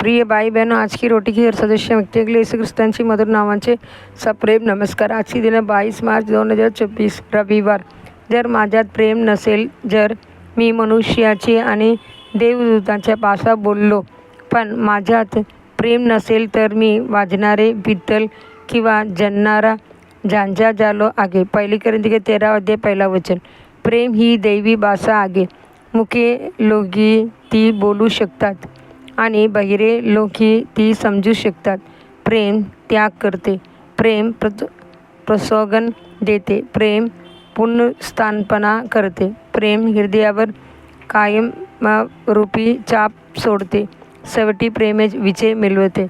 प्रिय भाई बहनों, आज की रोटी की हर सदस्य व्यक्ति के लिए यीशु ख्रिस्तांची मधुर नावांचे सप्रेम नमस्कार। आजची दिन 22 मार्च 2024 रविवार। जर माझ्यात प्रेम नसेल, जर मी मनुष्याची आणि देवदूतांच्या भाषा बोललो, पण माझ्यात प्रेम नसेल तर मी वाजणारे पित्तल किंवा जळणारा झांझा झालो आहे। 1 कोरिंथी 13 अध्याय 1 वचन। प्रेम ही दैवी भाषा आहे। मुके लोकी ती बोलू शकतात आणि बहिरे लोकी ती समजू शकतात। प्रेम त्याग करते, प्रेम प्रसोगन देते, प्रेम पुनरुत्थानपणा करते, प्रेम हृदयावर कायमरूपी छाप सोडते, शेवटी प्रेमच विजय मिळवते।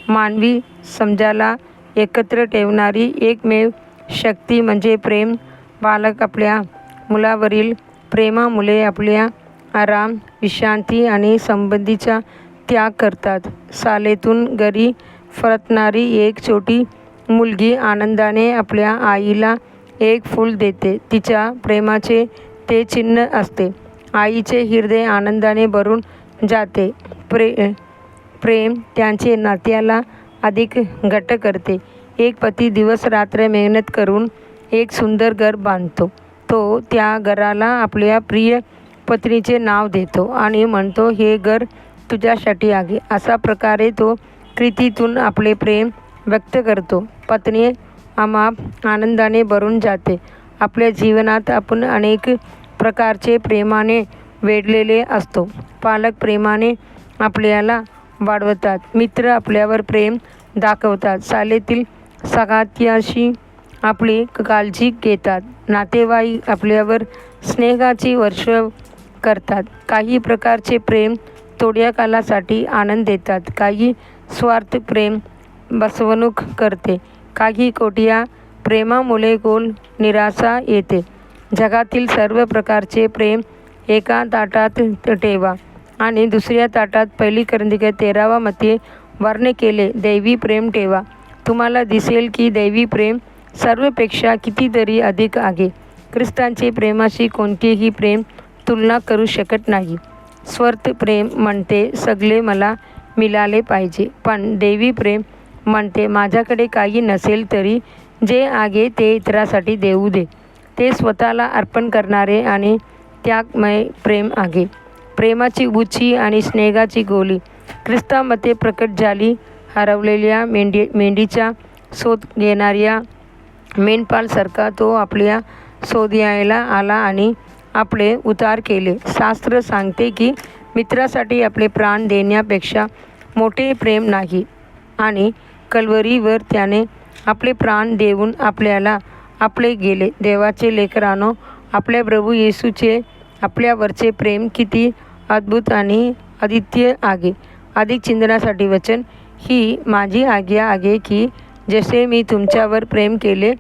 मानवी समाजाला एकत्र ठेवणारी एकमेव शक्ती म्हणजे प्रेम। बालक आपल्या मुलावरील प्रेमामुळे आपल्या आराम, विश्रांती आणि संबंधीचा त्याग करतात। शाळेतून घरी परतणारी एक छोटी मुलगी आनंदाने आपल्या आईला एक फूल देते। तिच्या प्रेमाचे ते चिन्ह असते। आईचे हृदय आनंदाने भरून जाते। प्रेम त्यांचे नात्याला अधिक घट्ट करते। एक पती दिवस रात्र मेहनत करून एक सुंदर घर बांधतो। तो त्या घराला आपल्या प्रिय पत्नीचे नाव देतो आणि म्हणतो, हे घर तुझ्यासाठी आहे। अशा प्रकारे तो कृतीतून आपले प्रेम व्यक्त करतो। पत्नी आपोआप आनंदाने भरून जाते। आपल्या जीवनात आपण अनेक प्रकारचे प्रेमाने वेढलेले असतो। पालक प्रेमाने आपल्याला वाढवतात, मित्र आपल्यावर प्रेम दाखवतात, शाळेतील सहकार्याशी आपली काळजी घेतात, नातेवाईक आपल्यावर स्नेहाची वर्षाव करतात। काही प्रकारचे प्रेम थोड्या काळासाठी आनंद देतात, काही स्वार्थ प्रेम फसवणूक करते, काही खोट्या प्रेमामुळे खोल निराशा येते। जगातील सर्व प्रकारचे प्रेम एका ताटात ठेवा आणि दुसऱ्या ताटात 1 कोरिंथी 13 मध्ये वर्णन केले दैवी प्रेम ठेवा। तुम्हाला दिसेल की दैवी प्रेम सर्वपेक्षा कितीतरी अधिक आहे। ख्रिस्ताचे प्रेमाशी कोणतेही प्रेम तुलना करू शकत नाही। स्वार्थ प्रेम म्हणते सगळे मला मिळाले पाहिजे, पण दैवी प्रेम म्हणते माझ्याकडे काही नसेल तरी जे आहे ते इतरांसाठी देऊ दे। ते स्वतःला अर्पण करणारे आणि त्यागमय प्रेम आहे। प्रेमाची उंची आणि स्नेहाची गोली ख्रिस्तामध्ये प्रकट झाली। हरवलेल्या मेंढीचा शोध घेणाऱ्या मेंढपाळासारखा तो आपल्या शोधायला आला आणि आपले उद्धार केले। शास्त्र सांगते की मित्रासाठी आपले प्राण देण्यापेक्षा मोठे प्रेम नाही आणि कल्वरीवर त्याने आपले प्राण देऊन आपल्याला आपले गेले। देवाचे लेकरांनो, आपल्या प्रभू येशूचे आपल्यावरचे प्रेम किती अद्भुत आणि अद्वितीय आहे। अधिक चिंतनासाठी वचन। ही माझी आज्ञा आहे की जसे मी तुमच्यावर प्रेम केले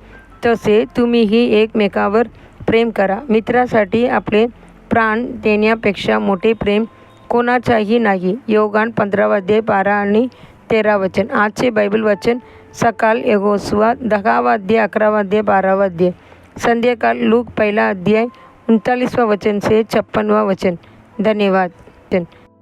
तसे तुम्हीही एकमेकांवर प्रेम करा। मित्रासाठी आपले प्राण देण्यापेक्षा मोठे प्रेम कोणाचाही नाही। योहान 15 अध्याय 12 आणि 13 वचन। आजचे बायबल वचन सकाळ यहोशुआ 10 अध्याय 11 अध्याय 12 अध्याय। संध्याकाळ लूक 1 अध्याय 39 वचन से 56 वचन। धन्यवाद।